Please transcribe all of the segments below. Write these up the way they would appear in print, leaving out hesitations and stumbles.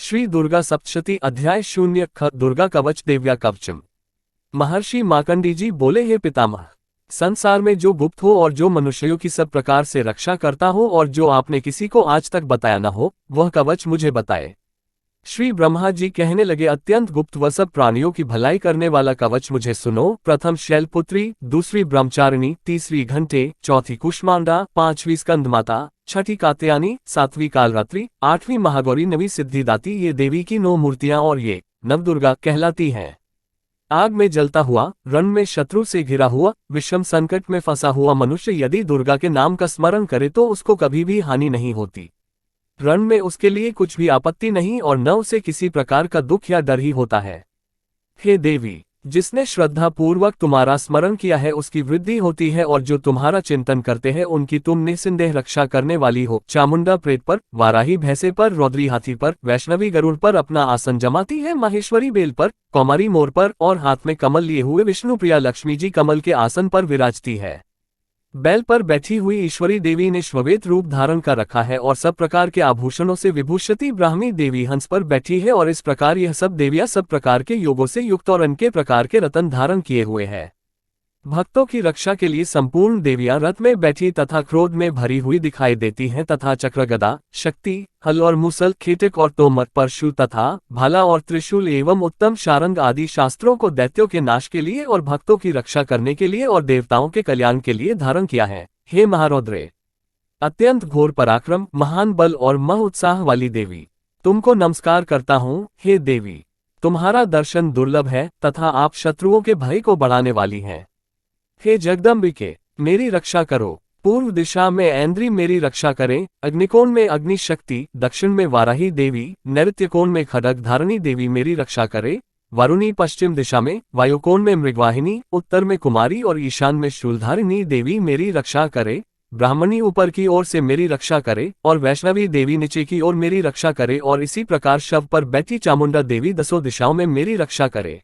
श्री दुर्गा सप्तशती अध्याय 0 ख दुर्गा कवच देव्या कवचम। महर्षि मार्कंडेय जी बोले, हे पितामह, संसार में जो गुप्त हो और जो मनुष्यों की सब प्रकार से रक्षा करता हो और जो आपने किसी को आज तक बताया न हो, वह कवच मुझे बताए। श्री ब्रह्मा जी कहने लगे, अत्यंत गुप्त व सब प्राणियों की भलाई करने वाला कवच मुझे सुनो। प्रथम शैलपुत्री, दूसरी ब्रह्मचारिणी, तीसरी घंटे, चौथी कुष्मांडा, पांचवी स्कंदमाता, छठी कात्यायनी, सातवीं कालरात्रि, आठवीं महागौरी, नवीं सिद्धिदाती, ये देवी की 9 मूर्तियां और ये नवदुर्गा कहलाती हैं। आग में जलता हुआ, रण में शत्रु से घिरा हुआ, विषम संकट में फंसा हुआ मनुष्य यदि दुर्गा के नाम का स्मरण करे तो उसको कभी भी हानि नहीं होती। रण में उसके लिए कुछ भी आपत्ति नहीं और न उसे किसी प्रकार का दुख या डर ही होता है। हे देवी, जिसने श्रद्धा पूर्वक तुम्हारा स्मरण किया है उसकी वृद्धि होती है और जो तुम्हारा चिंतन करते हैं उनकी तुम निसंदेह रक्षा करने वाली हो। चामुंडा प्रेत पर, वाराही भैंसे पर, रौद्री हाथी पर, वैष्णवी गरुड़ पर अपना आसन जमाती है, माहेश्वरी बेल पर, कौमारी मोर पर और हाथ में कमल लिए हुए विष्णुप्रिया लक्ष्मी जी कमल के आसन पर विराजती है। बैल पर बैठी हुई ईश्वरी देवी ने श्वेत रूप धारण कर रखा है और सब प्रकार के आभूषणों से विभूषित ब्राह्मी देवी हंस पर बैठी है और इस प्रकार यह सब देवियां सब प्रकार के योगों से युक्त और अनके प्रकार के रत्न धारण किए हुए है। भक्तों की रक्षा के लिए संपूर्ण देवियां रथ में बैठी तथा क्रोध में भरी हुई दिखाई देती हैं तथा चक्र, गदा, शक्ति, हल और मुसल, खेटक और तोमर, परशु तथा भाला और त्रिशूल एवं उत्तम शारंग आदि शास्त्रों को दैत्यों के नाश के लिए और भक्तों की रक्षा करने के लिए और देवताओं के कल्याण के लिए धारण किया है। हे महारौद्रे, अत्यंत घोर पराक्रम, महान बल और मह उत्साह वाली देवी, तुमको नमस्कार करता हूँ। हे देवी, तुम्हारा दर्शन दुर्लभ है तथा आप शत्रुओं के भय को बढ़ाने वाली हैं। हे जगदम्बिके, मेरी रक्षा करो। पूर्व दिशा में ऐन्द्री मेरी रक्षा करें, अग्निकोण में अग्नि शक्ति, दक्षिण में वाराही देवी, नैऋत्यकोण में खड्ग धारणी देवी मेरी रक्षा करे, वरुणी पश्चिम दिशा में, वायुकोण में मृगवाहिनी, उत्तर में कुमारी और ईशान में शूलधारिणी देवी मेरी रक्षा करे, ब्राह्मणी ऊपर की ओर से मेरी रक्षा करे और वैष्णवी देवी नीचे की ओर मेरी रक्षा करे और इसी प्रकार शव पर बैठी चामुंडा देवी 10 दिशाओं में मेरी रक्षा करे।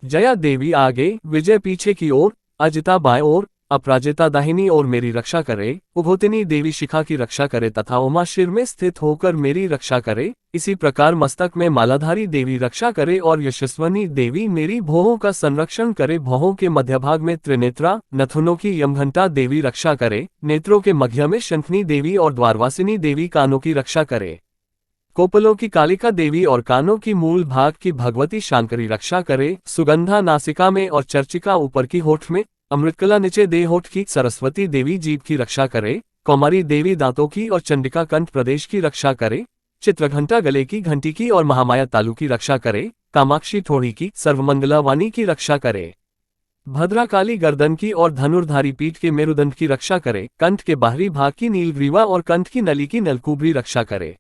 जया देवी आगे, विजय पीछे की ओर, अजिता बाएं ओर, अपराजिता दाहिनी ओर मेरी रक्षा करे, उभोतिनी देवी शिखा की रक्षा करे तथा उमा शिर में स्थित होकर मेरी रक्षा करे। इसी प्रकार मस्तक में मालाधारी देवी रक्षा करे और यशस्वनी देवी मेरी भौहों का संरक्षण करे। भौहों के मध्य भाग में त्रिनेत्रा, नथुनों की यमघंटा देवी रक्षा करे, नेत्रों के मध्य में शंखनी देवी और द्वारवासिनी देवी कानों की रक्षा करे। कोपलों की कालिका देवी और कानों की मूल भाग की भगवती शांकरी रक्षा करे। सुगंधा नासिका में और चर्चिका ऊपर की होठ में, अमृतकला नीचे दे होठ की सरस्वती देवी जीभ की रक्षा करे। कौमारी देवी दांतों की और चंडिका कंठ प्रदेश की रक्षा करे। चित्रघंटा गले की घंटी की और महामाया तालु की रक्षा करे। कामाक्षी ठोड़ी की, सर्वमंगला वाणी की रक्षा करे। भद्राकाली गर्दन की और धनुर्धारी पीठ के मेरुदंड की रक्षा करे। कंठ के बाहरी भाग की नीलग्रीवा और कंठ की नली की नलकुबरी रक्षा करे।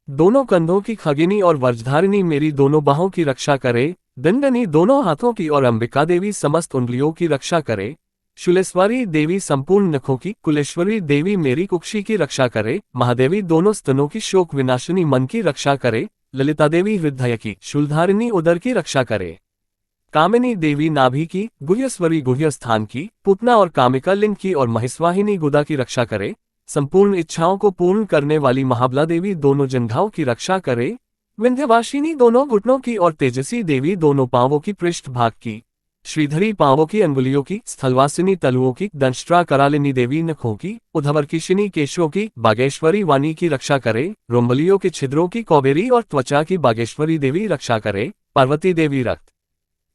दोनों कंधों की खगिनी और वज्रधारिणी मेरी दोनों बाहों की रक्षा करे। दंडनी दोनों हाथों की और अंबिका देवी समस्त उंगलियों की रक्षा करे। शूलेश्वरी देवी संपूर्ण नखों की, कुलेश्वरी देवी मेरी कुक्षी की रक्षा करे। महादेवी दोनों स्तनों की, शोक विनाशिनी मन की रक्षा करे। ललिता देवी हृदय की, शूलधारिणी उदर की रक्षा करे। कामिनी देवी नाभि की, गुह्यस्वरी गुह्य स्थान की, पुतना और कामिका लिंग की और महेश्वाहिनी गुदा की रक्षा करे। संपूर्ण इच्छाओं को पूर्ण करने वाली महाबला देवी दोनों जंघाओं की रक्षा करे। विंध्यवासिनी दोनों घुटनों की और तेजसी देवी दोनों पांवों की, पृष्ठ भाग की, श्रीधरी पांवों की, अंगुलियों की, स्थलवासिनी तलुओं की, दंष्ट्रा करालिनी देवी नखों की, उद्धवर्किशिनी केशों की, बागेश्वरी वाणी की रक्षा करे। रोम्बलियों के छिद्रों की, कौबेरी और त्वचा की बागेश्वरी देवी रक्षा करे। पार्वती देवी रक्त,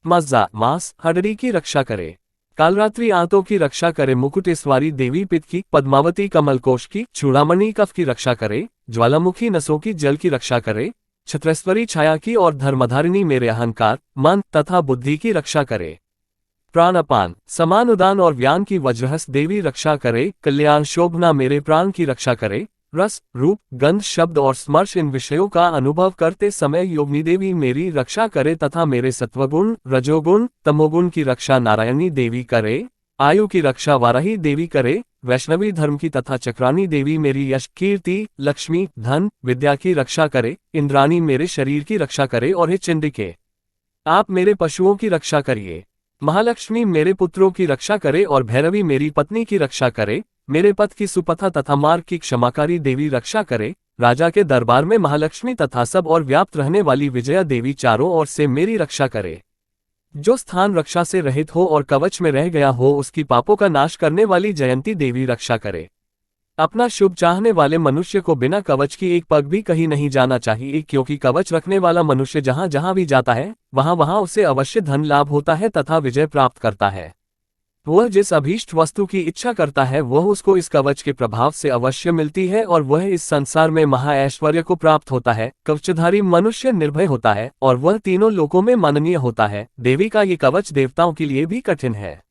मज्जा, मांस, हड्डी की रक्षा करे। कालरात्रि आंतों की रक्षा करे। मुकुटेश्वरी देवी पित्त की, पद्मावती कमलकोश की, चूड़ामणि कफ की रक्षा करे। ज्वालामुखी नसों की, जल की रक्षा करे। छत्रेश्वरी छाया की और धर्मधारिणी मेरे अहंकार, मन तथा बुद्धि की रक्षा करे। प्राण अपान, समान उदान और व्यान की वज्रहस्त देवी रक्षा करे। कल्याण शोभना मेरे प्राण की रक्षा करे। रस, रूप, गंध, शब्द और स्पर्श इन विषयों का अनुभव करते समय योगिनी देवी मेरी रक्षा करे तथा मेरे सत्वगुण, रजोगुण, तमोगुण की रक्षा नारायणी देवी करे। आयु की रक्षा वाराही देवी करे। वैष्णवी धर्म की तथा चक्रानी देवी मेरी यश, कीर्ति, लक्ष्मी, धन, विद्या की रक्षा करे। इंद्राणी मेरे शरीर की रक्षा करे और हे चंडिके, आप मेरे पशुओं की रक्षा करिए। महालक्ष्मी मेरे पुत्रों की रक्षा करे और भैरवी मेरी पत्नी की रक्षा करे। मेरे पथ की सुपथा तथा मार्ग की क्षमाकारी देवी रक्षा करे। राजा के दरबार में महालक्ष्मी तथा सब और व्याप्त रहने वाली विजया देवी चारों ओर से मेरी रक्षा करे। जो स्थान रक्षा से रहित हो और कवच में रह गया हो उसकी पापों का नाश करने वाली जयंती देवी रक्षा करे। अपना शुभ चाहने वाले मनुष्य को बिना कवच की एक पग भी कहीं नहीं जाना चाहिए, क्योंकि कवच रखने वाला मनुष्य जहां जहां भी जाता है वहां वहां उसे अवश्य धन लाभ होता है तथा विजय प्राप्त करता है। वह जिस अभीष्ट वस्तु की इच्छा करता है वह उसको इस कवच के प्रभाव से अवश्य मिलती है और वह इस संसार में महाऐश्वर्य को प्राप्त होता है। कवचधारी मनुष्य निर्भय होता है और वह तीनों लोकों में माननीय होता है। देवी का ये कवच देवताओं के लिए भी कठिन है।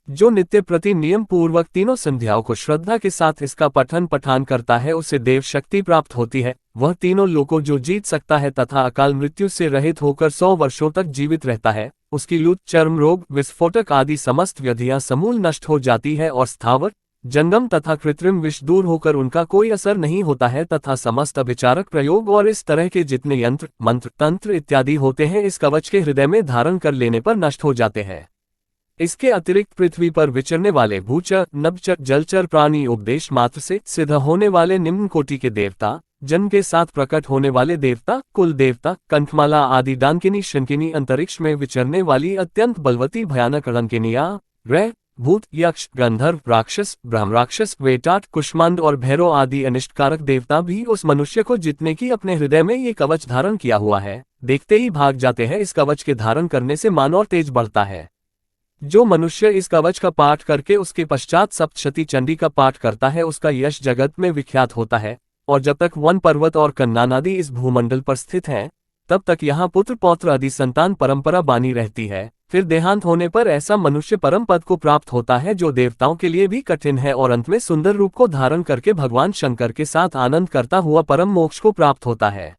जो नित्य प्रति नियम पूर्वक तीनों संध्याओं को श्रद्धा के साथ इसका पठन पठान करता है उसे देव शक्ति प्राप्त होती है। वह तीनों लोकों जो जीत सकता है तथा अकाल मृत्यु से रहित होकर 100 वर्षों तक जीवित रहता है। उसकी लूट, चर्म रोग, विस्फोटक आदि समस्त व्याधियां समूल नष्ट हो जाती है और स्थावर, जंगम तथा कृत्रिम विष दूर होकर उनका कोई असर नहीं होता है तथा समस्त अभिचारक प्रयोग और इस तरह के जितने यंत्र, मंत्र, तंत्र इत्यादि होते हैं इस कवच के हृदय में धारण कर लेने पर नष्ट हो जाते हैं। इसके अतिरिक्त पृथ्वी पर विचरने वाले भूचर, नभचर, जलचर प्राणी उपदेश मात्र से सिद्ध होने वाले निम्न कोटि के देवता, जन्म के साथ प्रकट होने वाले देवता, कुल देवता, कंठमाला आदि डांकिनी शंकिनी, अंतरिक्ष में विचरने वाली अत्यंत बलवती भयानक रंकिनिया, ग्रह, भूत, यक्ष, गंधर्व, राक्षस, ब्रह्मराक्षस, वेटाट, कुष्मांड और भैरव आदि अनिष्टकारक देवता भी उस मनुष्य को जितने की अपने हृदय में ये कवच धारण किया हुआ है देखते ही भाग जाते हैं। इस कवच के धारण करने से मान और तेज बढ़ता है। जो मनुष्य इस कवच का पाठ करके उसके पश्चात सप्तशती चंडी का पाठ करता है उसका यश जगत में विख्यात होता है। और जब तक वन पर्वत और कन्नानादि इस भूमंडल पर स्थित हैं तब तक यहाँ पुत्र पौत्र आदि संतान परंपरा बानी रहती है। फिर देहांत होने पर ऐसा मनुष्य परम पद को प्राप्त होता है जो देवताओं के लिए भी कठिन है और अंत में सुंदर रूप को धारण करके भगवान शंकर के साथ आनंद करता हुआ परम मोक्ष को प्राप्त होता है।